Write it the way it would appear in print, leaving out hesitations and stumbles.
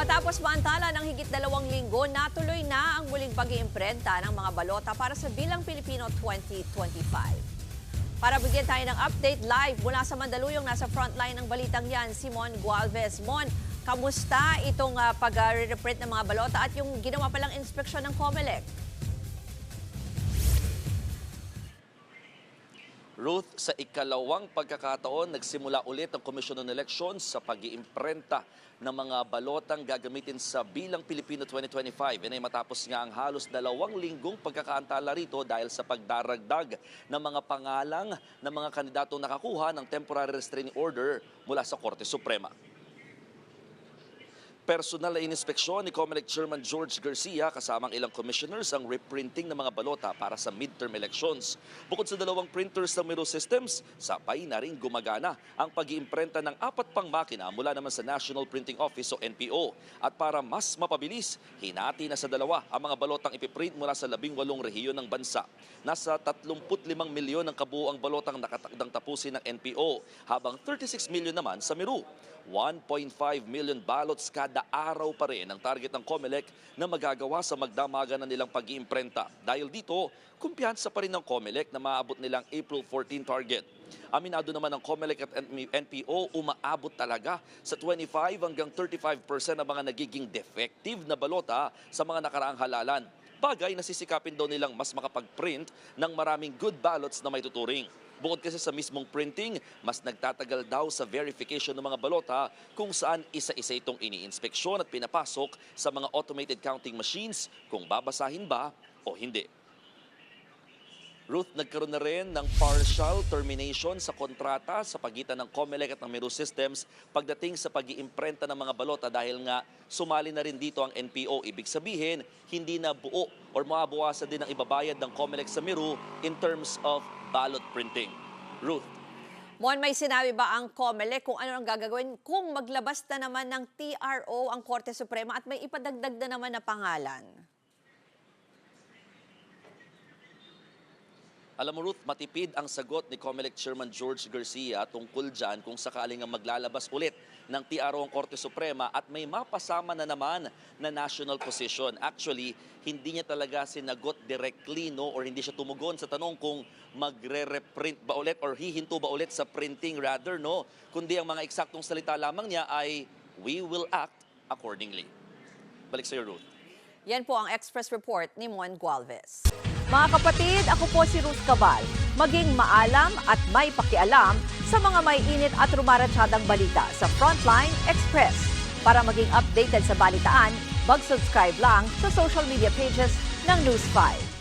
Matapos maantala ng higit 2 linggo, natuloy na ang muling pag-iimprenta ng mga balota para sa Bilang Pilipino 2025. Para bigyan tayo ng update live mula sa Mandaluyong, nasa frontline ng balitang yan, si Mon Gualvez. Mon, kamusta itong pag-reprint ng mga balota at yung ginawa palang inspeksyon ng COMELEC? Ruth, sa ikalawang pagkakataon, nagsimula ulit ang Komisyon ng Elections sa pag-iimprenta ng mga balotang gagamitin sa Bilang Pilipino 2025. Yan ay matapos nga ang halos 2 linggong pagkakaantala rito dahil sa pagdaragdag ng mga pangalang ng mga kandidatong nakakuha ng temporary restraining order mula sa Korte Suprema. Personal na inspeksyon ni COMELEC Chairman George Garcia kasamang ilang commissioners ang reprinting ng mga balota para sa midterm elections. Bukod sa 2 printers ng Miro Systems, sabay na rin gumagana ang pag-iimprenta ng 4 pang makina mula naman sa National Printing Office o NPO. At para mas mapabilis, hinati na sa 2 ang mga balotang ipiprint mula sa 18 rehiyon ng bansa. Nasa 35 milyon ang kabuuang balotang nakatakdang tapusin ng NPO, habang 36 milyon naman sa Miro. 1.5 million ballots kada araw pa rin ang target ng COMELEC na magagawa sa magdamagan na nilang pag-iimprenta. Dahil dito, kumpiyansa pa rin ng COMELEC na maabot nilang April 14 target. Aminado naman ng COMELEC at NPO, umaabot talaga sa 25 hanggang 35% ng mga nagiging defective na balota sa mga nakaraang halalan. Bagay na sisikapin daw nilang mas makapag-print ng maraming good ballots na may tuturing. Bukod kasi sa mismong printing, mas nagtatagal daw sa verification ng mga balota kung saan isa-isa itong iniinspeksyon at pinapasok sa mga automated counting machines kung babasahin ba o hindi. Ruth, nagkaroon na rin ng partial termination sa kontrata sa pagitan ng COMELEC at ng Miro Systems pagdating sa pag-iimprenta ng mga balota dahil nga sumali na rin dito ang NPO. Ibig sabihin, hindi na buo o mabawasan din ang ibabayad ng COMELEC sa Miro in terms of ballot printing. Ruth. Mon, may sinabi ba ang COMELEC kung ano ang gagawin kung maglabas na naman ng TRO ang Korte Suprema at may ipadagdag na naman na pangalan? Alam mo Ruth, matipid ang sagot ni COMELEC Chairman George Garcia tungkol dyan kung sakaling ang maglalabas ulit ng TRO ang Korte Suprema at may mapasama na naman na national position. Actually, hindi niya talaga sinagot directly or hindi siya tumugon sa tanong kung magre-reprint ba ulit or hihinto ba ulit sa printing rather, kundi ang mga eksaktong salita lamang niya ay, we will act accordingly. Balik sa iyo, Ruth. Yan po ang Express Report ni Mon Gualvez. Mga kapatid, ako po si Ruth Cabal. Maging maalam at may pakialam sa mga may init at rumaratsyadang balita sa Frontline Express. Para maging updated sa balitaan, mag-subscribe lang sa social media pages ng News 5.